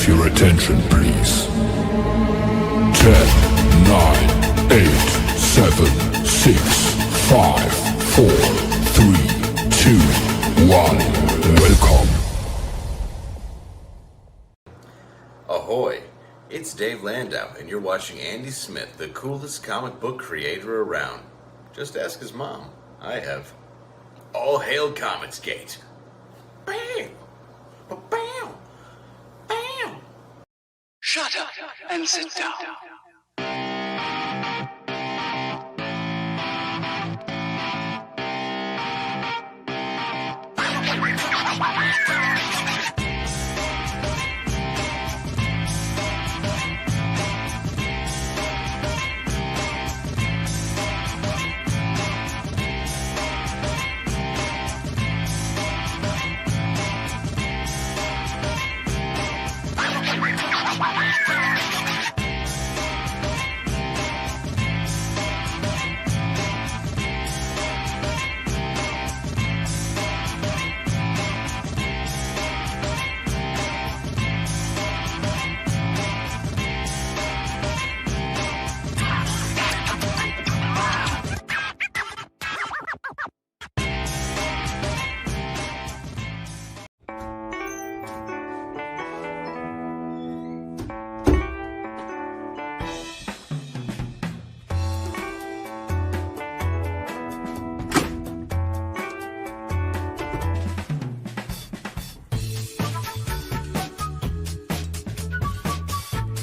have your attention, please? 10, 9, 8, 7, 6, 5, 4, 3, 2, 1. Welcome. Ahoy! It's Dave Landau, and you're watching Andy Smith, the coolest comic book creator around. Just ask his mom. I have. All hail Comicsgate! Bam! Bam! Bam! Shut up and sit down.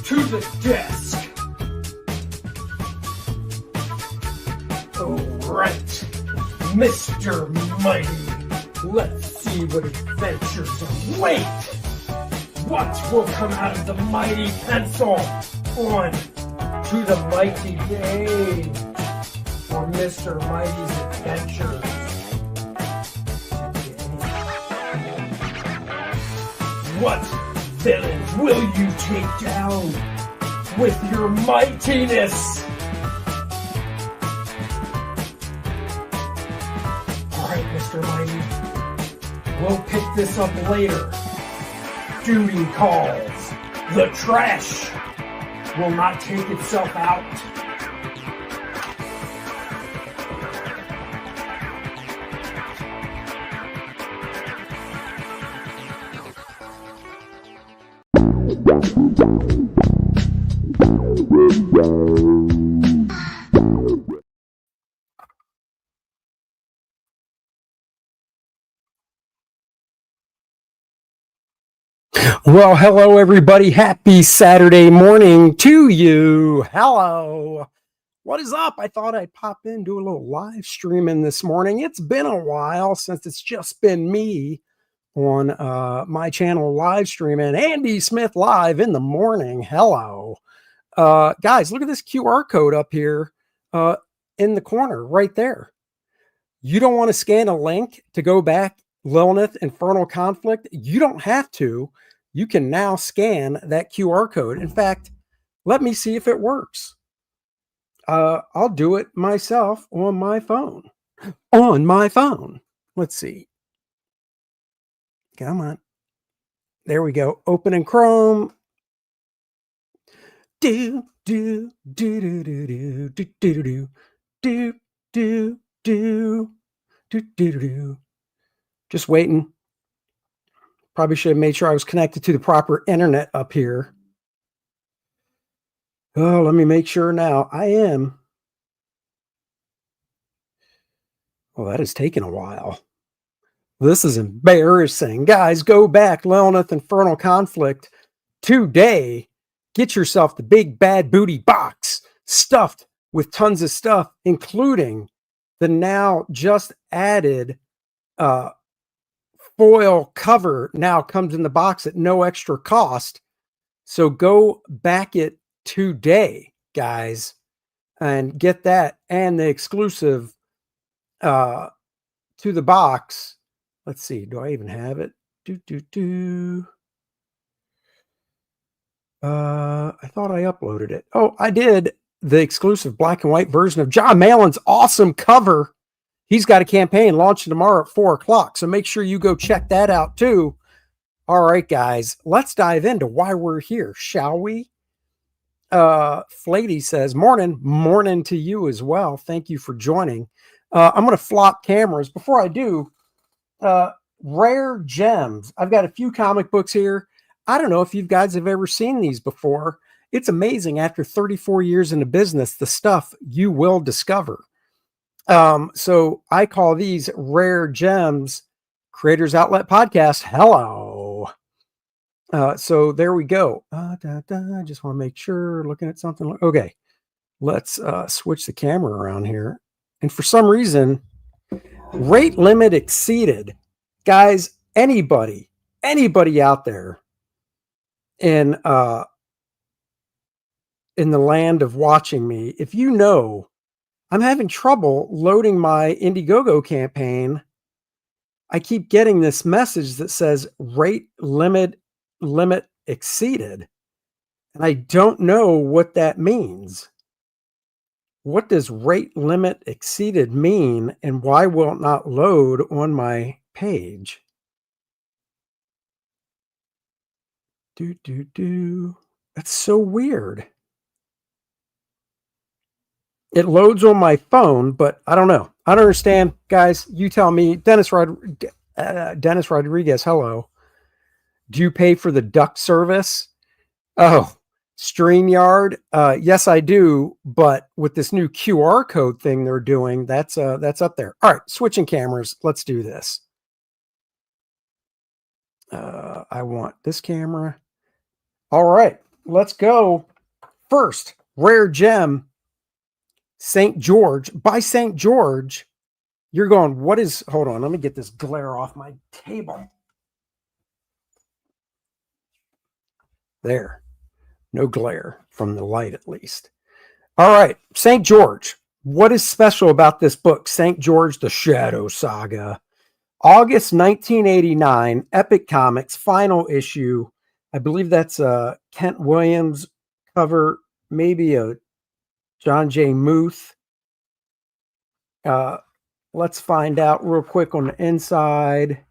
To the desk. Alright, Mr. Mighty, let's see what adventures await. What will come out of the mighty pencil on To the Mighty Day for Mr. Mighty's adventures? What villains will you take down with your mightiness? Alright, Mr. Mighty, we'll pick this up later. Duty calls. The trash will not take itself out. Well, hello, everybody. Happy Saturday morning to you. Hello. What is up? I thought I'd pop in, do a little live streaming this morning. It's been a while since it's just been me on my channel live streaming. Andy Smith live in the morning. Hello. Guys, look at this QR code up here in the corner right there. You don't want to scan a link to go back Lilineth Infernal Conflict? You don't have to. You can now scan that QR code. In fact, let me see if it works. I'll do it myself on my phone. On my phone. Let's see. Come on. There we go. Open in Chrome. Do do do do do do do do do do do do do do. Just waiting. Probably should have made sure I was connected to the proper internet up here. Oh, let me make sure now. I am. Well, that has taken a while. This is embarrassing. Guys, go back. Lilineth Infernal Conflict today. Get yourself the big bad booty box stuffed with tons of stuff, including the now just added foil cover now comes in the box at no extra cost. So go back it today, guys, and get that and the exclusive to the box. Let's see. Do I even have it? I thought I uploaded it. Oh, I did. The exclusive black and white version of John Malin's awesome cover. He's got a campaign launching tomorrow at 4 o'clock. So make sure you go check that out too. All right, guys, let's dive into why we're here, shall we? Flady says, morning to you as well. Thank you for joining. I'm going to flop cameras. Before I do, rare gems. I've got a few comic books here. I don't know if you guys have ever seen these before. It's amazing after 34 years in the business, the stuff you will discover. So I call these rare gems. Creators Outlet Podcast. Hello. So there we go. I just want to make sure, looking at something. Okay, let's switch the camera around here. And for some reason, rate limit exceeded. Guys, anybody out there in the land of watching me, if you know I'm having trouble loading my Indiegogo campaign, I keep getting this message that says rate limit exceeded. And I don't know what that means. What does rate limit exceeded mean, and why will it not load on my page? That's so weird. It loads on my phone, but I don't know. I don't understand. Guys, you tell me. Dennis Rodriguez, hello. Do you pay for the duck service? Oh, StreamYard. Yes, I do. But with this new QR code thing they're doing, that's up there. All right, switching cameras. Let's do this. I want this camera. All right, let's go. First, rare gem, St. George. By St. George, you're going, what is, hold on, let me get this glare off my table. There. No glare from the light, at least. All right, St. George. What is special about this book, St. George, the Shadow Saga? August 1989, Epic Comics, final issue. I believe that's a Kent Williams cover, maybe a John J. Muth. Let's find out real quick on the inside.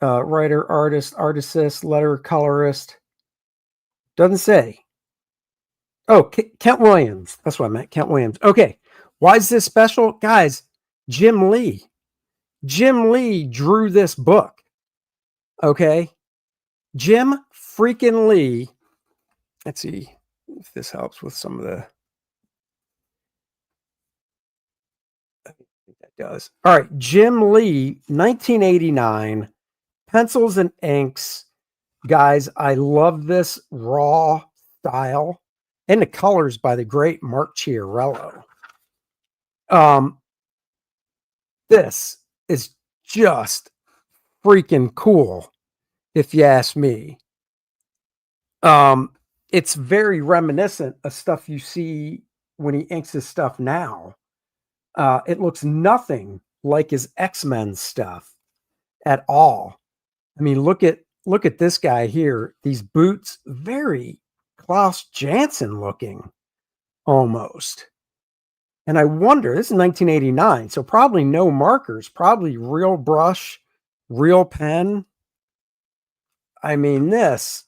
Writer, artist, artist, letter, colorist. Doesn't say. Oh, Kent Williams. That's what I meant. Kent Williams. Okay. Why is this special? Guys, Jim Lee. Jim Lee drew this book. Okay. Jim freaking Lee. Let's see if this helps with some of the. I think that does. All right. Jim Lee, 1989. Pencils and inks. Guys, I love this raw style and the colors by the great Mark Chiarello. This is just freaking cool, if you ask me. It's very reminiscent of stuff you see when he inks his stuff now. It looks nothing like his X-Men stuff at all. I mean, look at this guy here. These boots, very Klaus Janson looking, almost. And I wonder, this is 1989, so probably no markers, probably real brush, real pen. I mean, this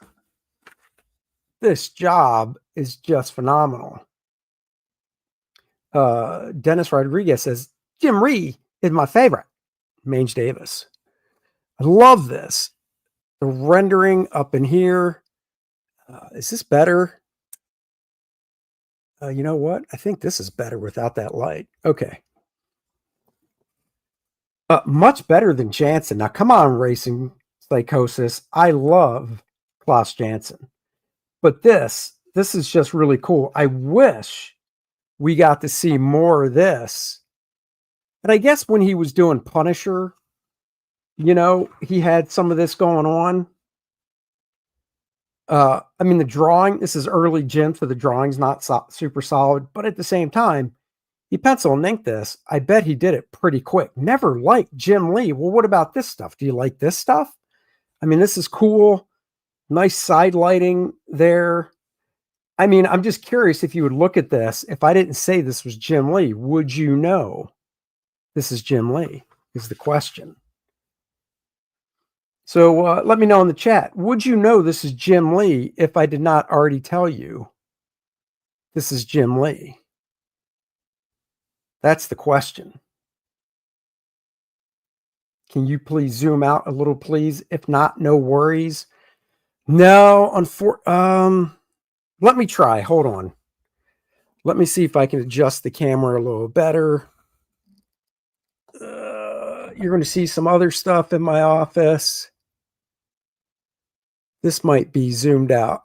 job is just phenomenal. Dennis Rodriguez says, Jim Ree is my favorite. Mange Davis. I love this. The rendering up in here. Is this better? You know what? I think this is better without that light. Okay. Much better than Jansen. Now, come on, Racing Psychosis. I love Klaus Janson. But this is just really cool. I wish we got to see more of this. And I guess when he was doing Punisher, you know, he had some of this going on. I mean, the drawing, this is early Jim, so the drawing's not super solid, but at the same time, he pencil and inked this. I bet he did it pretty quick. Never liked Jim Lee. Well, what about this stuff? Do you like this stuff? I mean, this is cool. Nice side lighting there. I mean, I'm just curious if you would look at this. If I didn't say this was Jim Lee, would you know this is Jim Lee? Is the question. So let me know in the chat. Would you know this is Jim Lee if I did not already tell you this is Jim Lee? That's the question. Can you please zoom out a little, please? If not, no worries. No, let me try. Hold on. Let me see if I can adjust the camera a little better. You're going to see some other stuff in my office. This might be zoomed out.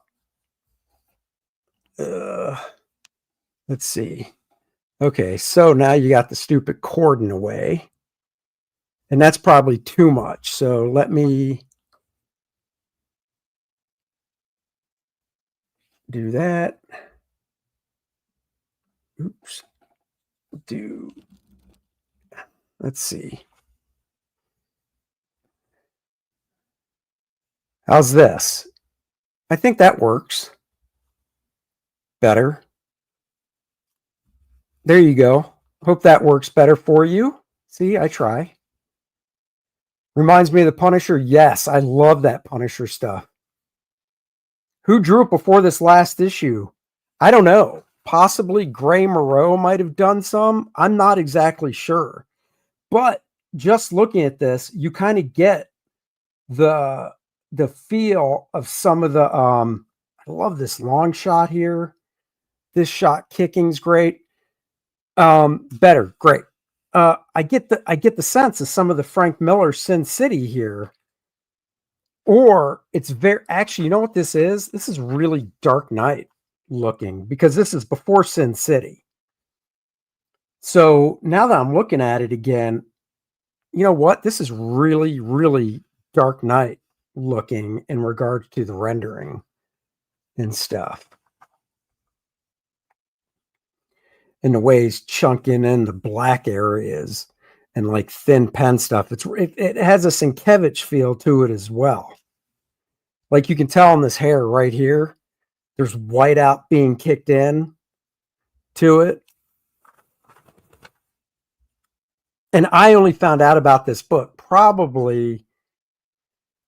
Let's see. Okay, so now you got the stupid cord in the way. And that's probably too much. So let me do that. Oops. Let's see. How's this? I think that works better. There you go. Hope that works better for you. See, I try. Reminds me of the Punisher. Yes, I love that Punisher stuff. Who drew it before this last issue? I don't know. Possibly Gray Moreau might have done some. I'm not exactly sure. But just looking at this, you kind of get the feel of some of the I love this long shot here. This shot kicking's great. Better, great. I get the sense of some of the Frank Miller Sin City here. Or it's very, actually, you know what this is? This is really Dark Knight looking, because this is before Sin City. So now that I'm looking at it again, you know what? This is really, really Dark Knight looking in regards to the rendering and stuff. And the way he's chunking in the black areas and like thin pen stuff. It has a Sienkiewicz feel to it as well. Like you can tell in this hair right here, there's white out being kicked in to it. And I only found out about this book probably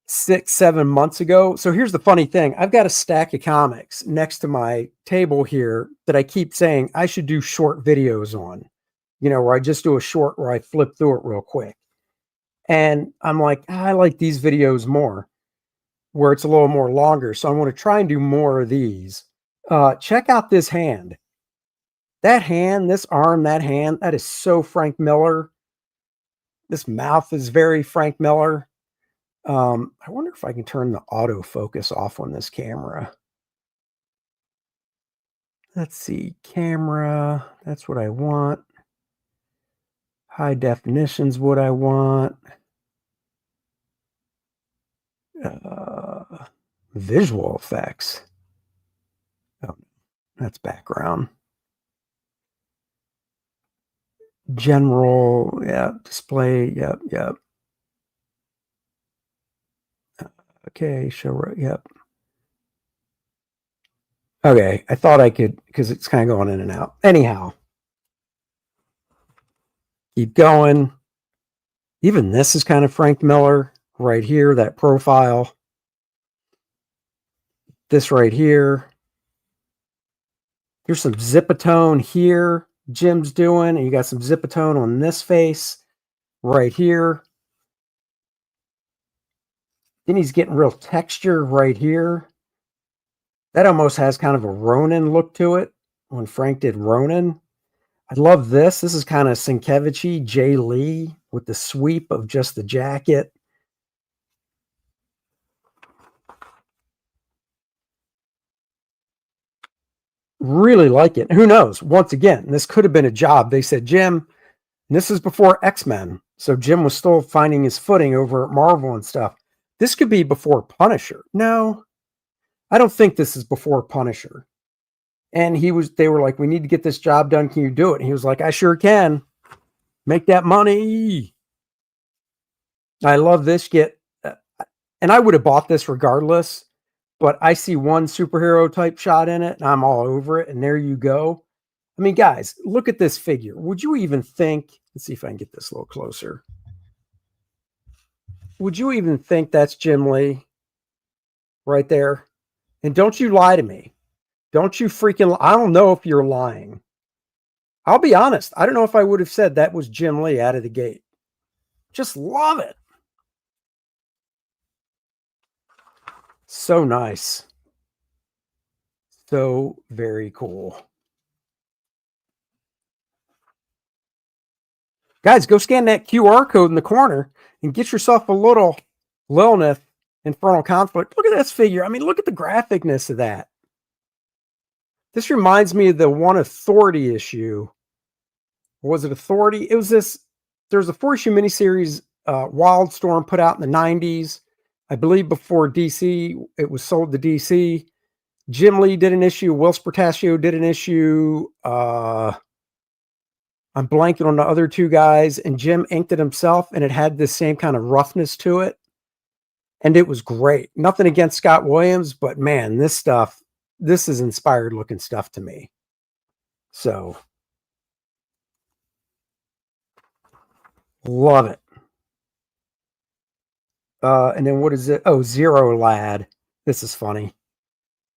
6-7 months ago. So here's the funny thing. I've got a stack of comics next to my table here that I keep saying I should do short videos on, you know, where I just do a short where I flip through it real quick. And I'm like, I like these videos more, where it's a little more longer. So I'm going to try and do more of these. Check out this hand. That hand, this arm, that hand, that is so Frank Miller. This mouth is very Frank Miller. I wonder if I can turn the autofocus off on this camera. Let's see, camera, that's what I want. High definition's what I want. Visual effects. Oh, that's background. General, yeah, display, yep. Okay, show, yep. Okay, I thought I could, because it's kind of going in and out. Anyhow, keep going. Even this is kind of Frank Miller right here, that profile. This right here. There's some zipatone here Jim's doing, and you got some zipatone on this face right here. Then he's getting real texture right here. That almost has kind of a Ronin look to it when Frank did Ronin. I love this. This is kind of Sienkiewicz-y, Jay Lee with the sweep of just the jacket. Really like it. Who knows? Once again, this could have been a job. They said, Jim, and this is before X-Men. So Jim was still finding his footing over at Marvel and stuff. This could be before Punisher. No, I don't think this is before Punisher. And they were like, we need to get this job done. Can you do it? And he was like, I sure can. Make that money. I love this. And I would have bought this regardless, but I see one superhero type shot in it and I'm all over it. And there you go. I mean, guys, look at this figure. Would you even think, let's see if I can get this a little closer. would you even think that's Jim Lee right there? And don't you lie to me. Don't you freaking, I don't know if you're lying. I'll be honest. I don't know if I would have said that was Jim Lee out of the gate. Just love it. So nice. So very cool. Guys, go scan that QR code in the corner and get yourself a little Lilineth Infernal Conflict. Look at this figure. I mean, look at the graphicness of that. This reminds me of the One Authority issue. Was it Authority? It was this. There's a 4-issue miniseries Wildstorm put out in the 90s. I believe before DC, it was sold to DC. Jim Lee did an issue. Will Spertasio did an issue. I'm blanking on the other two guys. And Jim inked it himself, and it had this same kind of roughness to it. And it was great. Nothing against Scott Williams, but man, this stuff, this is inspired looking stuff to me. So, love it. And then what is it? Oh, Zero Lad. This is funny.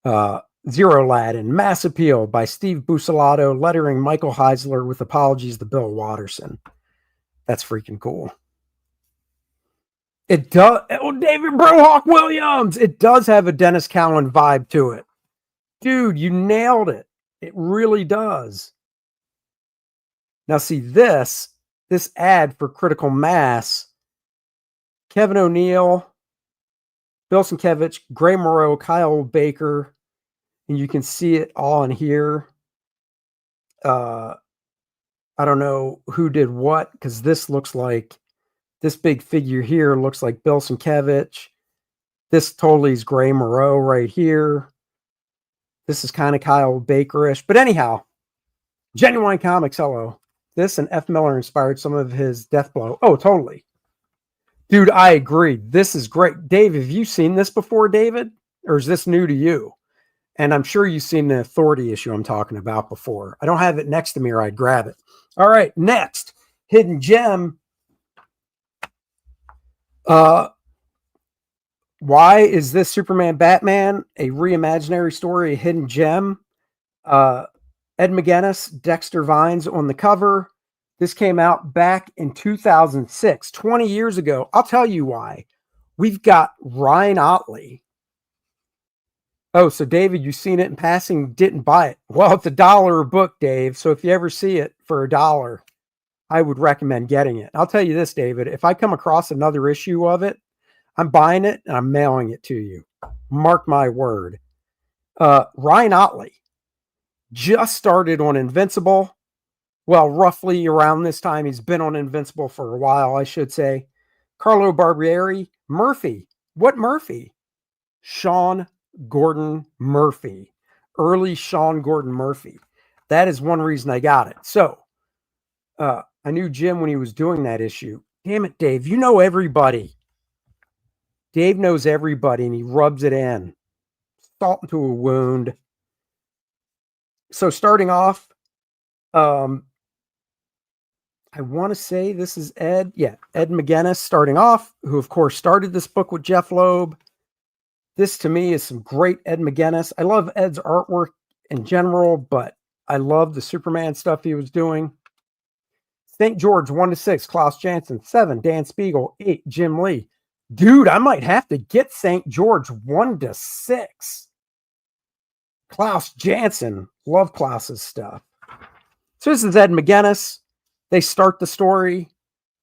Zero Lad and Mass Appeal by Steve Buccellato, lettering Michael Heisler with apologies to Bill Watterson. That's freaking cool. It does. Oh, David Brohawk Williams. It does have a Dennis Cowan vibe to it. Dude, you nailed it. It really does. Now, see this ad for Critical Mass. Kevin O'Neill, Bill Sienkiewicz, Gray Moreau, Kyle Baker, and you can see it all in here. I don't know who did what, because this looks like, this big figure here looks like Bill Sienkiewicz. This totally is Gray Moreau right here. This is kind of Kyle Baker-ish. But anyhow, Genuine Comics, hello. This and F. Miller inspired some of his Deathblow. Oh, totally. Dude, I agree. This is great. Dave, have you seen this before, David? Or is this new to you? And I'm sure you've seen the Authority issue I'm talking about before. I don't have it next to me or I'd grab it. All right, next. Hidden Gem. Why is this Superman Batman a reimaginary story, a hidden gem? Ed McGuinness, Dexter Vines on the cover. This came out back in 2006, 20 years ago. I'll tell you why. We've got Ryan Otley. Oh, so David, you've seen it in passing, didn't buy it. Well, it's $1 a book, Dave. So if you ever see it for $1, I would recommend getting it. I'll tell you this, David, if I come across another issue of it, I'm buying it and I'm mailing it to you. Mark my word. Ryan Otley just started on Invincible. Well, roughly around this time, he's been on Invincible for a while, I should say. Carlo Barbieri, Murphy. What Murphy? Sean Gordon Murphy. Early Sean Gordon Murphy. That is one reason I got it. So, I knew Jim when he was doing that issue. Damn it, Dave. You know everybody. Dave knows everybody, and he rubs it in. Salt into a wound. So, starting off, I want to say this is Ed. Yeah, Ed McGuinness starting off, who, of course, started this book with Jeff Loeb. This, to me, is some great Ed McGuinness. I love Ed's artwork in general, but I love the Superman stuff he was doing. St. George, 1-6. Klaus Janson, 7. Dan Spiegel, 8. Jim Lee. Dude, I might have to get St. George 1-6. Klaus Janson. Love Klaus's stuff. So this is Ed McGuinness. They start the story.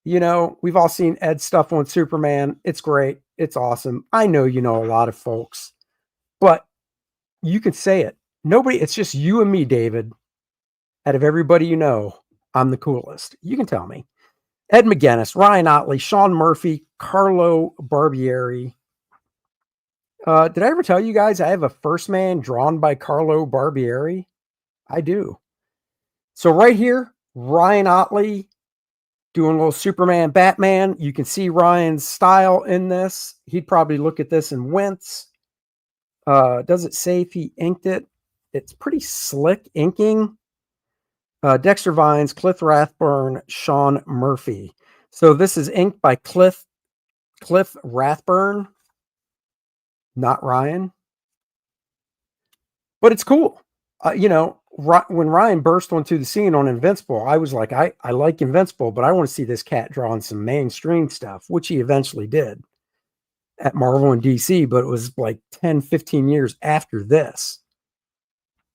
You know, we've all seen Ed's stuff on Superman. It's great. It's awesome. I know you know a lot of folks, but you can say it. Nobody, it's just you and me, David. Out of everybody you know, I'm the coolest. You can tell me. Ed McGuinness, Ryan Otley, Sean Murphy, Carlo Barbieri. Did I ever tell you guys I have a first man drawn by Carlo Barbieri? I do. So right here, Ryan Otley doing a little Superman Batman. You can see Ryan's style in this. He'd probably look at this and wince. Does it say if he inked it? It's pretty slick inking. Dexter Vines, Cliff Rathburn, Sean Murphy. So this is inked by Cliff Cliff Rathburn, not Ryan. But it's cool. When Ryan burst onto the scene on Invincible, I was like, I like Invincible, but I want to see this cat drawing some mainstream stuff, which he eventually did at Marvel and DC, but it was like 10, 15 years after this.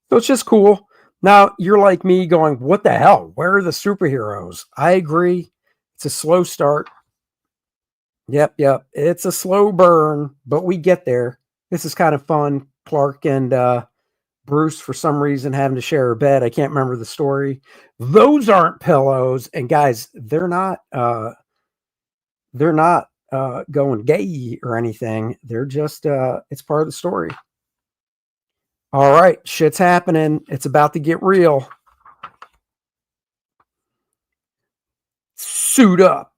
So it's just cool. Now, you're like me going, what the hell? Where are the superheroes? I agree. It's a slow start. Yep. It's a slow burn, but we get there. This is kind of fun. Clark and Bruce, for some reason, having to share a bed. I can't remember the story. Those aren't pillows. And guys, they're not going gay or anything. They're just, it's part of the story. All right, shit's happening. It's about to get real. Suit up.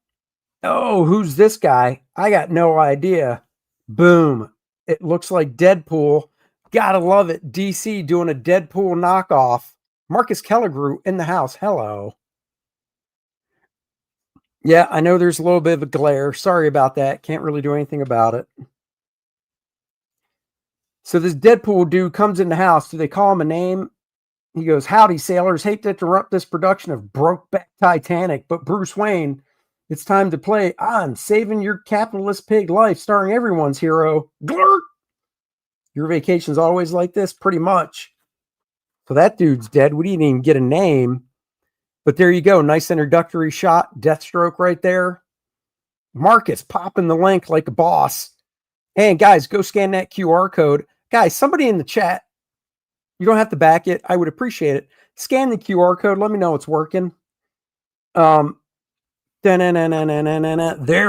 Oh, who's this guy? I got no idea. Boom. It looks like Deadpool. Gotta love it. DC doing a Deadpool knockoff. Marcus Kelligrew in the house. Hello. Yeah, I know there's a little bit of a glare. Sorry about that. Can't really do anything about it. So this Deadpool dude comes in the house. Do they call him a name? He goes, howdy, sailors. Hate to interrupt this production of Brokeback Titanic, but Bruce Wayne, it's time to play on Saving Your Capitalist Pig Life, starring everyone's hero, Glurt. Your vacation's always like this? Pretty much. So that dude's dead. We didn't even get a name. But there you go. Nice introductory shot. Deathstroke right there. Marcus popping the link like a boss. And guys, go scan that QR code. Guys, somebody in the chat, you don't have to back it. I would appreciate it. Scan the QR code. Let me know it's working. There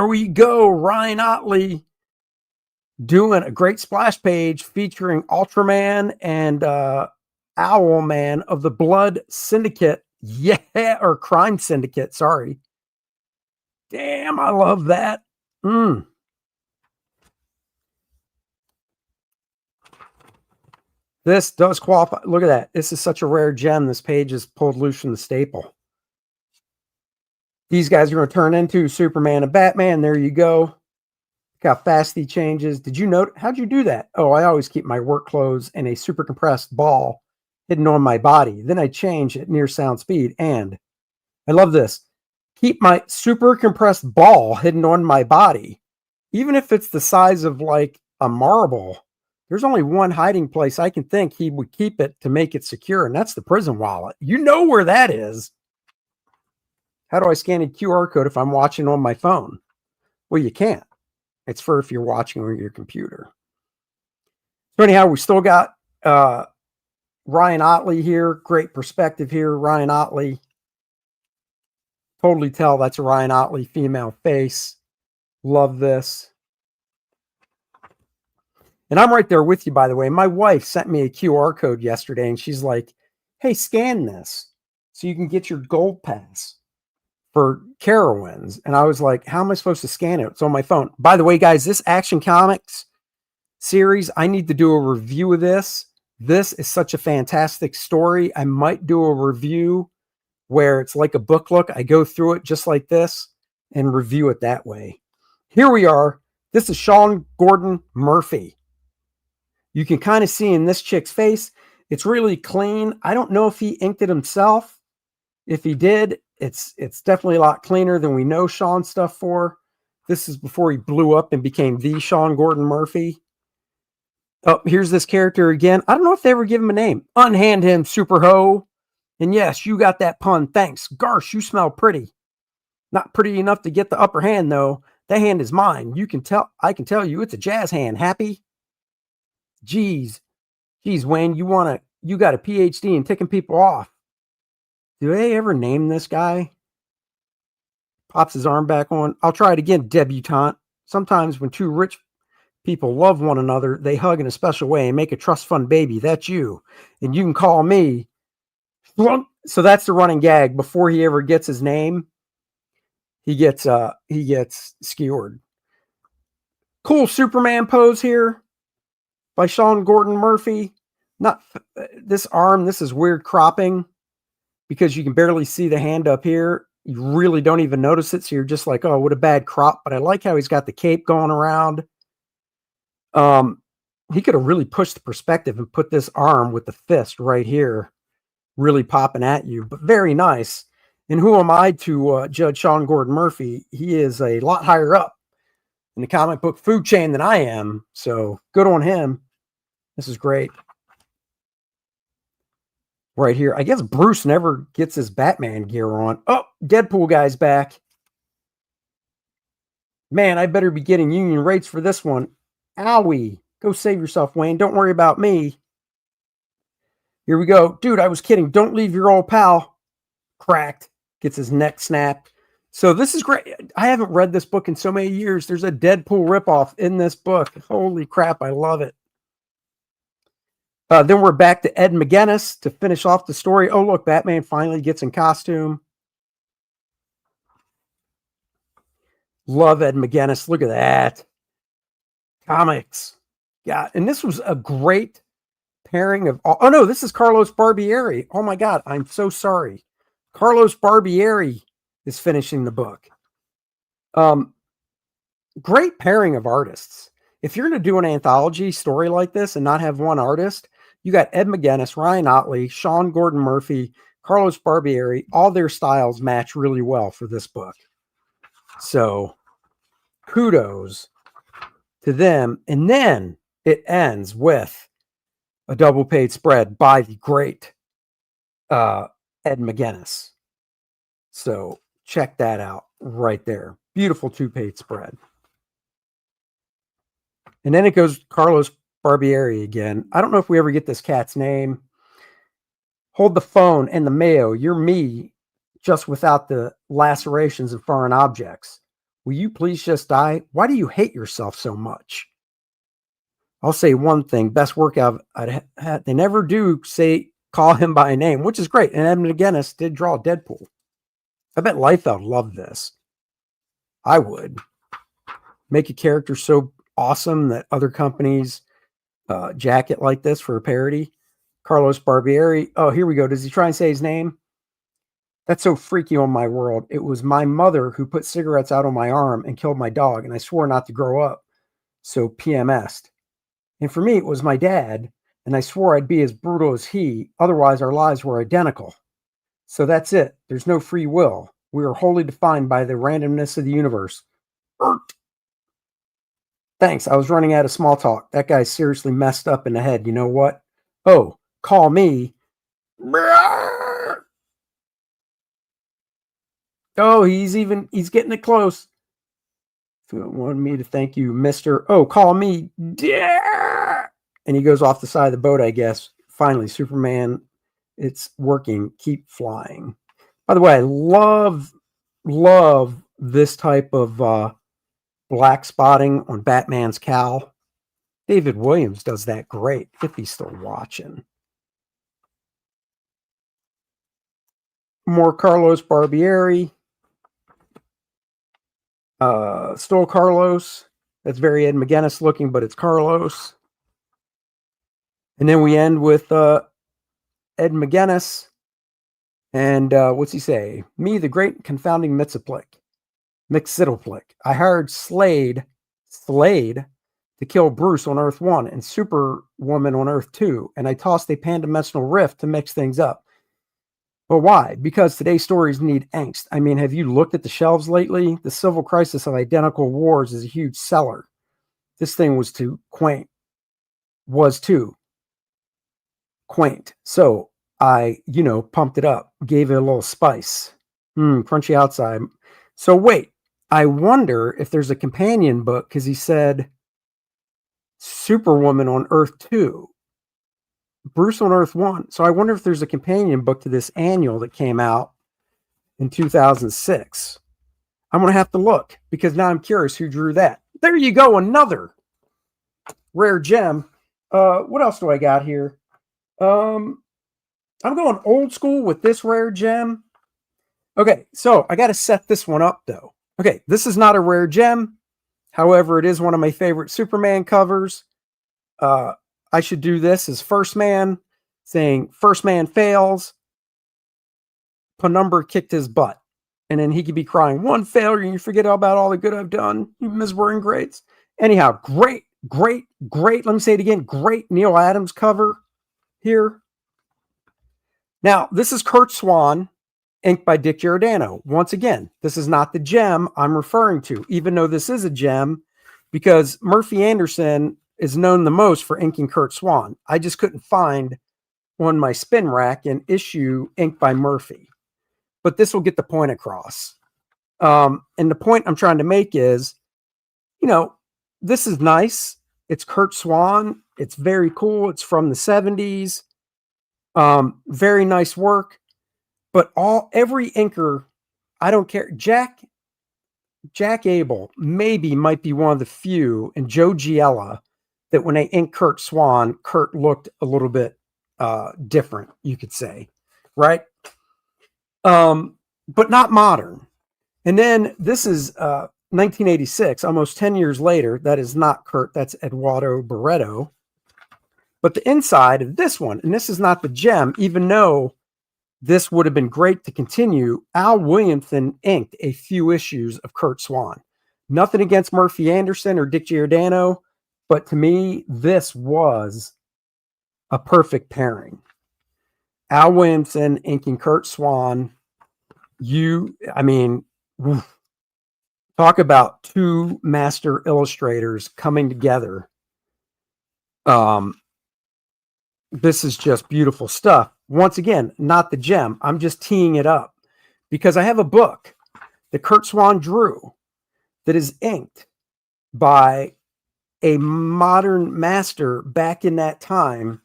we go. Ryan Otley doing a great splash page featuring Ultraman and Owlman of the Blood Syndicate. Yeah, or Crime Syndicate. Sorry. Damn, I love that. This does qualify. Look at that. This is such a rare gem. This page is pulled loose from the staple. These guys are going to turn into Superman and Batman. There you go. Look how fast he changes. Did you note? How'd you do that? Oh, I always keep my work clothes in a super compressed ball hidden on my body. Then I change at near sound speed. And I love this. Keep my super compressed ball hidden on my body. Even if it's the size of like a marble, there's only one hiding place I can think he would keep it to make it secure, and that's the prison wallet. You know where that is. How do I scan a QR code if I'm watching on my phone? Well, you can't. It's for if you're watching on your computer. So anyhow, we still got Ryan Otley here. Great perspective here. Ryan Otley. Totally tell that's a Ryan Otley female face. Love this. And I'm right there with you, by the way. My wife sent me a QR code yesterday, and she's like, hey, scan this so you can get your gold pass for Carowinds. And I was like, how am I supposed to scan it? It's on my phone. By the way, guys, this Action Comics series, I need to do a review of this. This is such a fantastic story. I might do a review where it's like a book look. I go through it just like this and review it that way. Here we are. This is Sean Gordon Murphy. You can kind of see in this chick's face, it's really clean. I don't know if he inked it himself. If he did, it's definitely a lot cleaner than we know Sean stuff for. This is before he blew up and became the Sean Gordon Murphy. Oh, here's this character again. I don't know if they ever give him a name. Unhand him, Super Ho. And yes, you got that pun. Thanks. Garsh, you smell pretty. Not pretty enough to get the upper hand, though. That hand is mine. I can tell you it's a jazz hand. Happy? Geez, Wayne, you got a PhD in ticking people off. Do they ever name this guy? Pops his arm back on. I'll try it again, debutante. Sometimes when two rich people love one another, they hug in a special way and make a trust fund baby. That's you. And you can call me. So that's the running gag. Before he ever gets his name, he gets skewered. Cool Superman pose here by Sean Gordon Murphy. Not this arm. This is weird cropping because you can barely see the hand up here. You really don't even notice it. So you're just like, oh, what a bad crop. But I like how he's got the cape going around. He could have really pushed the perspective and put this arm with the fist right here, really popping at you, but very nice. And who am I to judge Sean Gordon Murphy? He is a lot higher up in the comic book food chain than I am. So good on him. This is great. Right here. I guess Bruce never gets his Batman gear on. Oh, Deadpool guy's back. Man, I better be getting union rates for this one. Owie. Go save yourself, Wayne. Don't worry about me. Here we go. Dude, I was kidding. Don't leave your old pal. Cracked. Gets his neck snapped. So this is great. I haven't read this book in so many years. There's a Deadpool ripoff in this book. Holy crap. I love it. Then we're back to Ed McGuinness to finish off the story. Oh, look, Batman finally gets in costume. Love Ed McGuinness. Look at that. Comics. Yeah, and this was a great pairing of... Oh, no, this is Carlos Barbieri. Oh, my God. I'm so sorry. Carlos Barbieri is finishing the book. Great pairing of artists. If you're going to do an anthology story like this and not have one artist, you got Ed McGuinness, Ryan Ottley, Sean Gordon Murphy, Carlos Barbieri. All their styles match really well for this book. So kudos to them. And then it ends with a double page spread by the great Ed McGuinness. So check that out right there. Beautiful 2-page spread. And then it goes Carlos Barbieri again. I don't know if we ever get this cat's name. Hold the phone and the mayo. You're me, just without the lacerations of foreign objects. Will you please just die? Why do you hate yourself so much? I'll say one thing. Best workout I'd had. They never do call him by name, which is great. And Ed McGuinness did draw Deadpool. I bet Liefeld loved this. I would. Make a character so awesome that other companies jack it like this for a parody. Carlos Barbieri. Oh, here we go. Does he try and say his name? That's so freaky on my world. It was my mother who put cigarettes out on my arm and killed my dog, and I swore not to grow up. So PMS'd. And for me, it was my dad, and I swore I'd be as brutal as he. Otherwise, our lives were identical. So that's it. There's no free will. We are wholly defined by the randomness of the universe. Thanks. I was running out of small talk. That guy's seriously messed up in the head. You know what? Oh, call me. Oh, he's getting it close. Wanted me to thank you, Mr. Oh, call me. And he goes off the side of the boat, I guess. Finally, Superman, it's working. Keep flying. By the way, I love this type of black spotting on Batman's cowl. David Williams does that great, if he's still watching. More Carlos Barbieri. Still Carlos. That's very Ed McGuinness looking, but it's Carlos. And then we end with Ed McGuinness. And what's he say? Me, the great confounding Mixitleplick. I hired Slade to kill Bruce on Earth 1 and Superwoman on Earth 2. And I tossed a pan-dimensional rift to mix things up. But why? Because today's stories need angst. I mean, have you looked at the shelves lately? The civil crisis of identical wars is a huge seller. This thing was too quaint. So I, pumped it up, gave it a little spice. Crunchy outside. So wait, I wonder if there's a companion book, because he said Superwoman on Earth 2. Bruce on Earth 1. So I wonder if there's a companion book to this annual that came out in 2006. I'm going to have to look, because now I'm curious who drew that. There you go. Another rare gem. What else do I got here? I'm going old school with this rare gem. Okay, so I got to set this one up, though. Okay, this is not a rare gem. However, it is one of my favorite Superman covers. I should do this as First Man, saying First Man fails. Penumbra kicked his butt. And then he could be crying, one failure, and you forget about all the good I've done. You miswording grades. Anyhow, great. Let me say it again. Great Neil Adams cover here. Now, this is Kurt Swan, inked by Dick Giordano. Once again, this is not the gem I'm referring to, even though this is a gem, because Murphy Anderson is known the most for inking Kurt Swan. I just couldn't find on my spin rack an issue inked by Murphy. But this will get the point across. And the point I'm trying to make is, this is nice. It's Kurt Swan. It's very cool. It's from the 70s. Very nice work. But every inker, I don't care. Jack Abel might be one of the few, and Joe Giella, that when they inked Kurt Swan, Kurt looked a little bit different, you could say, right? But not modern. And then this is 1986, almost 10 years later. That is not Kurt, that's Eduardo Barreto. But the inside of this one, and this is not the gem, even though this would have been great to continue, Al Williamson inked a few issues of Kurt Swan. Nothing against Murphy Anderson or Dick Giordano, but to me, this was a perfect pairing. Al Williamson inking Kurt Swan. Talk about two master illustrators coming together. This is just beautiful stuff. Once again, not the gem. I'm just teeing it up because I have a book that Kurt Swan drew that is inked by a modern master back in that time.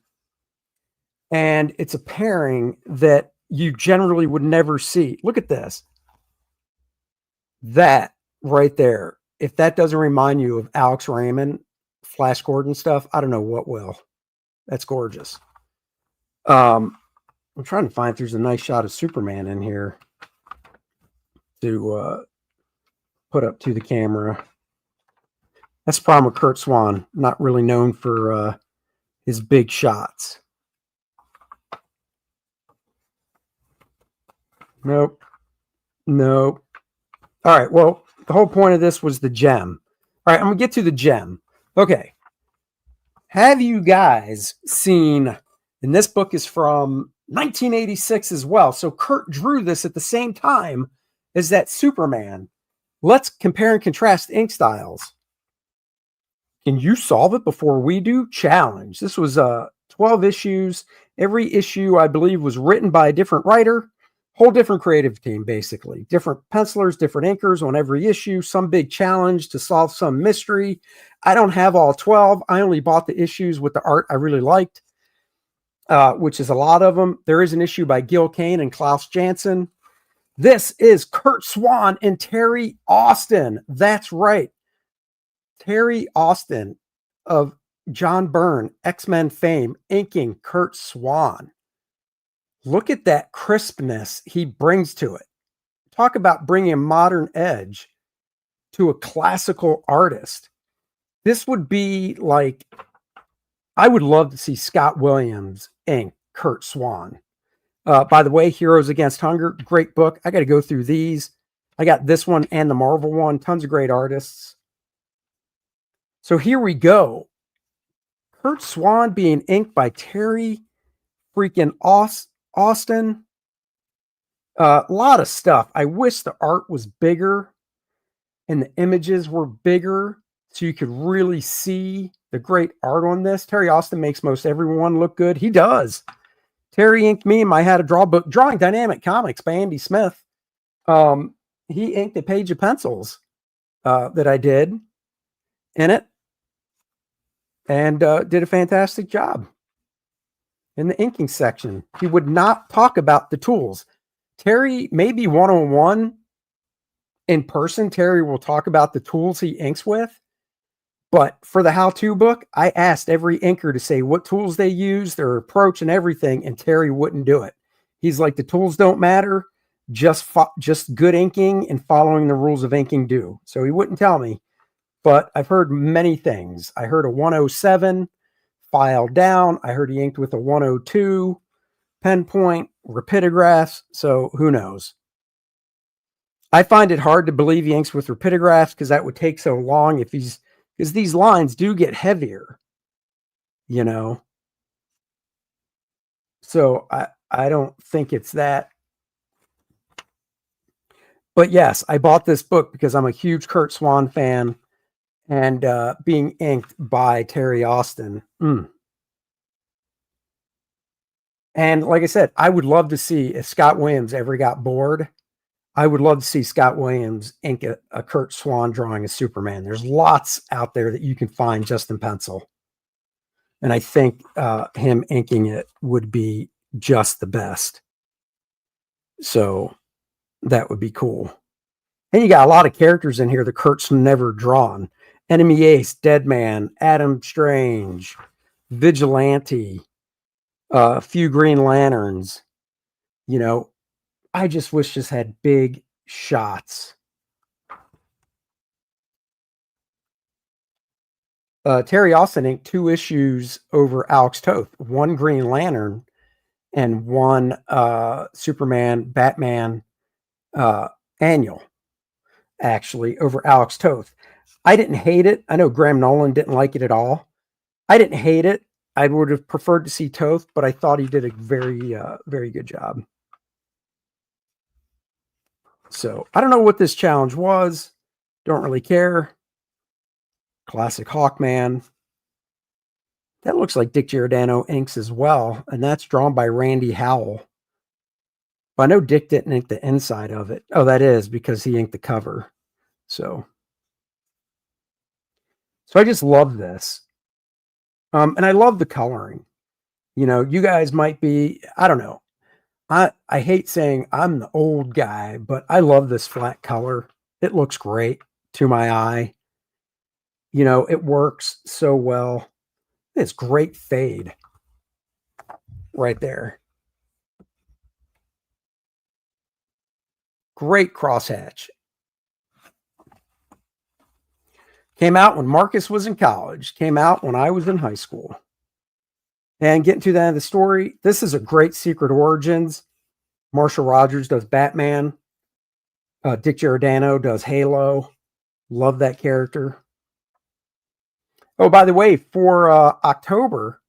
And it's a pairing that you generally would never see. Look at this. That right there. If that doesn't remind you of Alex Raymond, Flash Gordon stuff, I don't know what will. That's gorgeous. I'm trying to find if there's a nice shot of Superman in here to put up to the camera. That's the problem with Kurt Swan. Not really known for his big shots. Nope. All right. Well, the whole point of this was the gem. All right. I'm going to get to the gem. Okay. Have you guys seen, and this book is from 1986 as well. So Kurt drew this at the same time as that Superman. Let's compare and contrast ink styles. Can you solve it before we do? Challenge. This was 12 issues. Every issue, I believe, was written by a different writer. Whole different creative team, basically. Different pencilers, different inkers on every issue. Some big challenge to solve some mystery. I don't have all 12. I only bought the issues with the art I really liked, which is a lot of them. There is an issue by Gil Kane and Klaus Janson. This is Kurt Swan and Terry Austin. That's right. Terry Austin of John Byrne, X-Men fame, inking Kurt Swan. Look at that crispness he brings to it. Talk about bringing a modern edge to a classical artist. This would be like, I would love to see Scott Williams ink Kurt Swan. By the way, Heroes Against Hunger, great book. I got to go through these. I got this one and the Marvel one. Tons of great artists. So here we go. Kurt Swan being inked by Terry freaking Austin. A lot of stuff. I wish the art was bigger and the images were bigger so you could really see the great art on this. Terry Austin makes most everyone look good. He does. Terry inked me in my How to Draw book, Drawing Dynamic Comics by Andy Smith. He inked a page of pencils that I did in it and did a fantastic job. In the inking section, he would not talk about the tools. Terry, maybe one-on-one in person, Terry will talk about the tools he inks with. But for the how-to book, I asked every inker to say what tools they use, their approach and everything, and Terry wouldn't do it. He's like, the tools don't matter, just good inking and following the rules of inking do. So he wouldn't tell me. But I've heard many things. I heard a 107 file down. I heard he inked with a 102 pen point, rapidographs. So who knows? I find it hard to believe he inks with rapidographs because that would take so long because these lines do get heavier, you know. So I don't think it's that. But yes, I bought this book because I'm a huge Kurt Swan fan, and being inked by Terry Austin. And like I said, I would love to see if Scott Williams ever got bored. I would love to see Scott Williams ink a Kurt Swan drawing of Superman. There's lots out there that you can find just in pencil. And I think him inking it would be just the best. So that would be cool. And you got a lot of characters in here that Kurt's never drawn. Enemy Ace, Deadman, Adam Strange, Vigilante, a few Green Lanterns. You know, I just wish this had big shots. Terry Austin inked 2 issues over Alex Toth, 1 Green Lantern and 1 Superman, Batman annual, actually, over Alex Toth. I didn't hate it. I know Graham Nolan didn't like it at all. I didn't hate it. I would have preferred to see Toth, but I thought he did a very, very good job. So I don't know what this challenge was. Don't really care. Classic Hawkman. That looks like Dick Giordano inks as well, and that's drawn by Randy Howell. But I know Dick didn't ink the inside of it. Oh, that is because he inked the cover. So I just love this. And I love the coloring. You know, you guys might be, I don't know. I hate saying I'm the old guy, but I love this flat color. It looks great to my eye. You know, it works so well. It's great fade right there. Great crosshatch. Came out when Marcus was in college. Came out when I was in high school. And getting to the end of the story, this is a great Secret Origins. Marshall Rogers does Batman. Dick Giordano does Halo. Love that character. Oh, by the way, for October,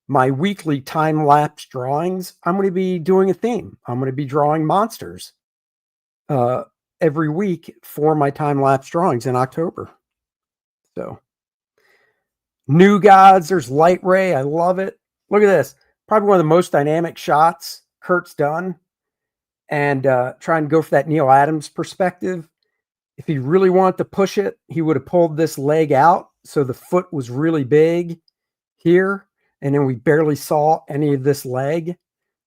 my weekly time-lapse drawings, I'm going to be doing a theme. I'm going to be drawing monsters every week for my time-lapse drawings in October. So, New Gods, there's Light Ray. I love it. Look at this. Probably one of the most dynamic shots Kurt's done. And try and go for that Neil Adams perspective. If he really wanted to push it, he would have pulled this leg out. So the foot was really big here. And then we barely saw any of this leg.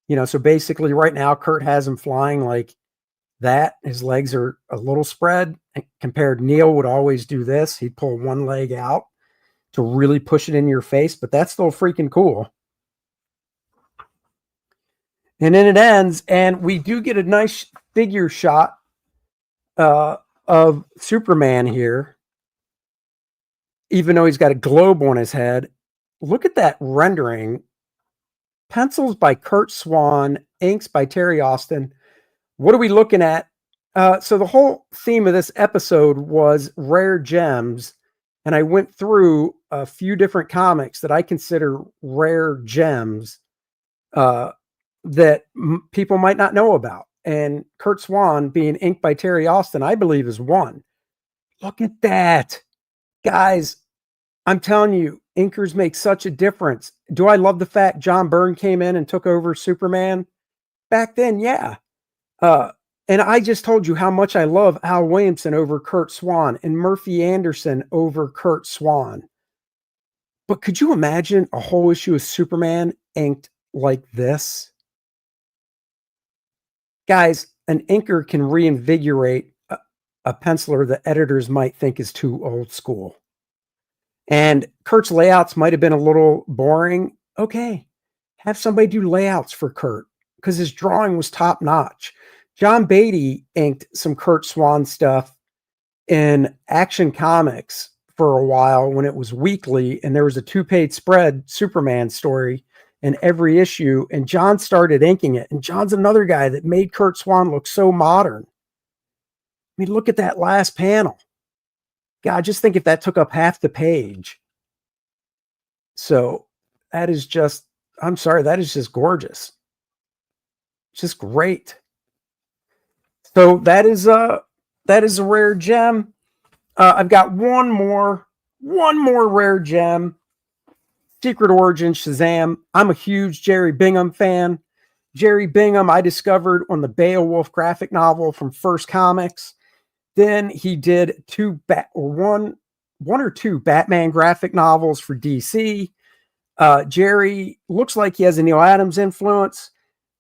You know, so basically right now, Kurt has him flying like that. His legs are a little spread. Compared, Neil would always do this. He'd pull one leg out to really push it in your face. But that's still freaking cool. And then it ends, and we do get a nice figure shot of Superman here, even though he's got a globe on his head. Look at that rendering. Pencils by Kurt Swan, inks by Terry Austin. What are we looking at? So the whole theme of this episode was rare gems, and I went through a few different comics that I consider rare gems that people might not know about. And Kurt Swan being inked by Terry Austin, I believe, is one. Look at that. Guys, I'm telling you, inkers make such a difference. Do I love the fact John Byrne came in and took over Superman? Back then, yeah. And I just told you how much I love Al Williamson over Kurt Swan and Murphy Anderson over Kurt Swan. But could you imagine a whole issue of Superman inked like this? Guys, an inker can reinvigorate a penciler that editors might think is too old school. And Kurt's layouts might have been a little boring. Okay, have somebody do layouts for Kurt because his drawing was top notch. John Beatty inked some Kurt Swan stuff in Action Comics for a while when it was weekly, and there was a 2-page spread Superman story in every issue, and John started inking it. And John's another guy that made Kurt Swan look so modern. mean, look at that last panel. God, just think if that took up half the page. So that is just, I'm sorry, that is just gorgeous. Just great. So that is a rare gem. I've got one more rare gem. Secret Origin Shazam. I'm a huge Jerry Bingham fan. Jerry Bingham, I discovered on the Beowulf graphic novel from First Comics. Then he did one or two Batman graphic novels for DC. Jerry looks like he has a Neil Adams influence,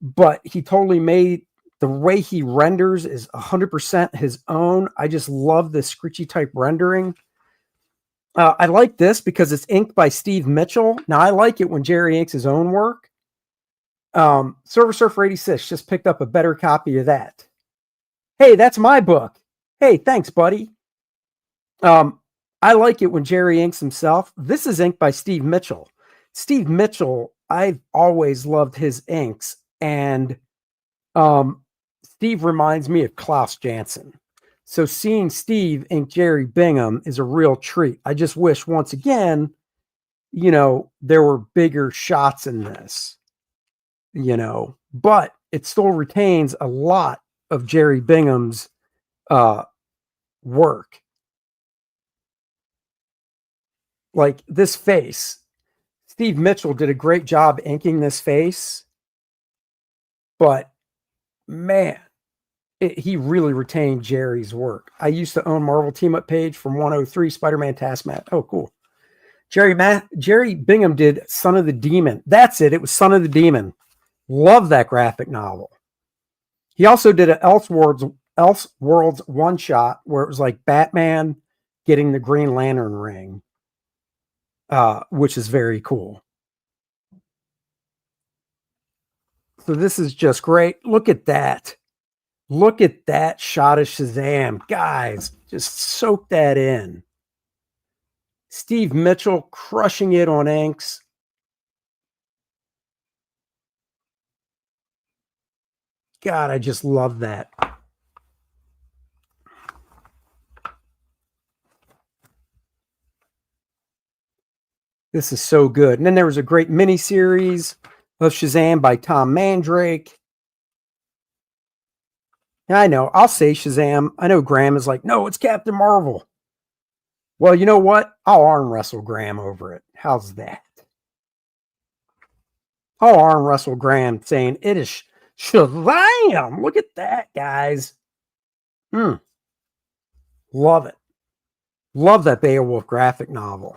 but he totally made the way he renders is 100% his own. I just love the scritchy type rendering. I like this because it's inked by Steve Mitchell. Now, I like it when Jerry inks his own work. Silver Surfer 86 just picked up a better copy of that. Hey, that's my book. Hey, thanks, buddy. I like it when Jerry inks himself. This is inked by Steve Mitchell. Steve Mitchell, I've always loved his inks. And Steve reminds me of Klaus Janson. So seeing Steve ink Jerry Bingham is a real treat. I just wish, once again, there were bigger shots in this, but it still retains a lot of Jerry Bingham's work. Like this face, Steve Mitchell did a great job inking this face, but man, he really retained Jerry's work. I used to own Marvel Team Up Page from 103 Spider-Man Taskmaster. Oh, cool. Jerry Bingham did Son of the Demon. That's it. It was Son of the Demon. Love that graphic novel. He also did an Elseworlds one-shot where it was like Batman getting the Green Lantern ring, which is very cool. So this is just great. Look at that. Look at that shot of Shazam. Guys, just soak that in. Steve Mitchell crushing it on inks. God, I just love that. This is so good. And then there was a great miniseries of Shazam by Tom Mandrake. Now, I know, I'll say Shazam. I know Graham is like, no, it's Captain Marvel. Well, you know what? I'll arm wrestle Graham over it. How's that? I'll arm wrestle Graham saying it is Shazam. Look at that, guys. Love it. Love that Beowulf graphic novel.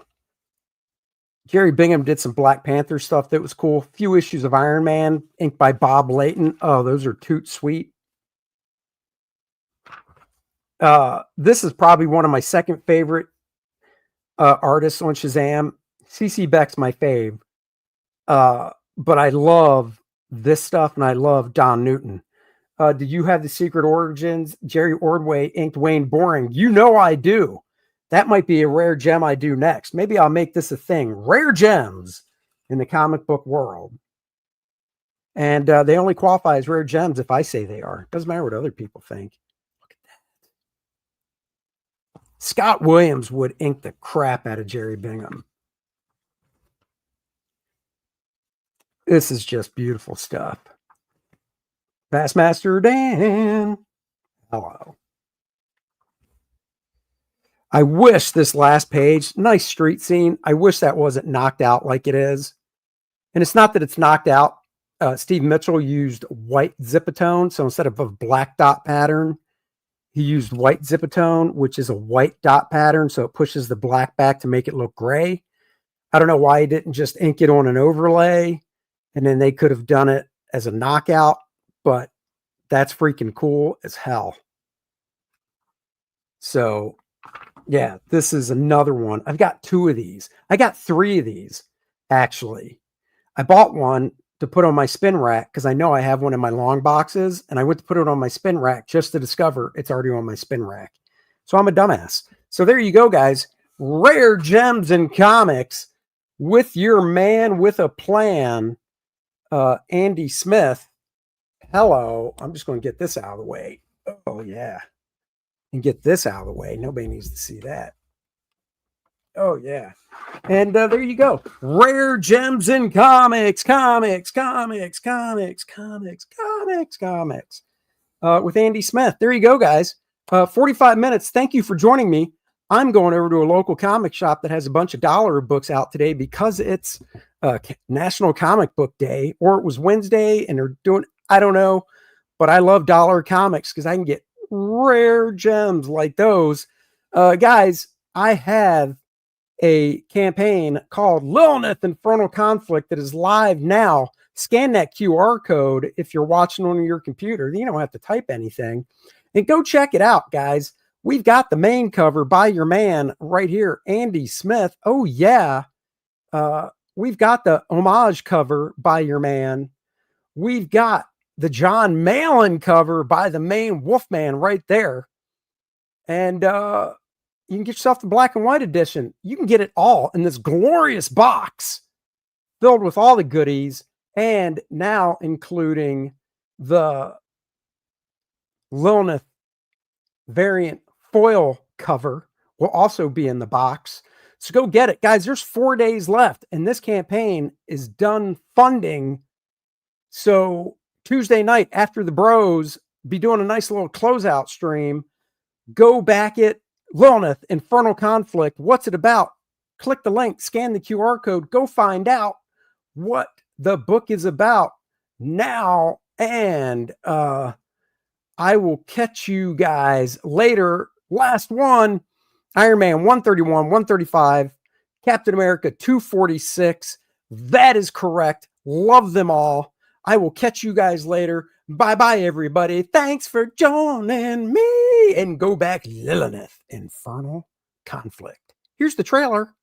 Jerry Bingham did some Black Panther stuff that was cool. A few issues of Iron Man, inked by Bob Layton. Oh, those are toot sweet. This is probably one of my second favorite artists on Shazam. CC Beck's my fave. But I love this stuff, and I love Don Newton. Did you have the Secret Origins? Jerry Ordway inked Wayne Boring. You know I do. That might be a rare gem I do next. Maybe I'll make this a thing. Rare gems in the comic book world. And they only qualify as rare gems if I say they are. Doesn't matter what other people think. Look at that. Scott Williams would ink the crap out of Jerry Bingham. This is just beautiful stuff. Bassmaster Dan. Hello. I wish this last page, nice street scene. I wish that wasn't knocked out like it is. And it's not that it's knocked out. Steve Mitchell used white zipatone. So instead of a black dot pattern, he used white zipatone, which is a white dot pattern. So it pushes the black back to make it look gray. I don't know why he didn't just ink it on an overlay. And then they could have done it as a knockout. But that's freaking cool as hell. So yeah, this is another one. I've got two of these. I got three of these, actually. I bought one to put on my spin rack because I know I have one in my long boxes, and I went to put it on my spin rack just to discover it's already on my spin rack. So I'm a dumbass. So there you go, guys. Rare gems in comics with your man with a plan, Andy Smith. Hello. I'm just going to get this out of the way. Oh, yeah. and get this out of the way. Nobody needs to see that. Oh, yeah. And there you go. Rare gems in comics with Andy Smith. There you go, guys. 45 minutes. Thank you for joining me. I'm going over to a local comic shop that has a bunch of dollar books out today because it's National Comic Book Day, or it was Wednesday, and they're doing, I don't know, but I love dollar comics because I can get rare gems like those. Guys, I have a campaign called Lilineth Infernal Conflict that is live now. Scan that QR code if you're watching on your computer. You don't have to type anything. And go check it out, guys. We've got the main cover by your man right here, Andy Smith. Oh, yeah. We've got the homage cover by your man. We've got the John Malin cover by the main Wolfman right there. And you can get yourself the black and white edition. You can get it all in this glorious box filled with all the goodies, and now including the Lilineth variant foil cover will also be in the box. So go get it. Guys, there's 4 days left, and this campaign is done funding. So Tuesday night after the bros, be doing a nice little closeout stream. Go back it. Lilineth Infernal Conflict. What's it about? Click the link, scan the QR code, go find out what the book is about now. And I will catch you guys later. Last one, Iron Man 131, 135, Captain America 246. That is correct. Love them all. I will catch you guys later. Bye-bye, everybody. Thanks for joining me. And go back, Lilineth Infernal Conflict. Here's the trailer.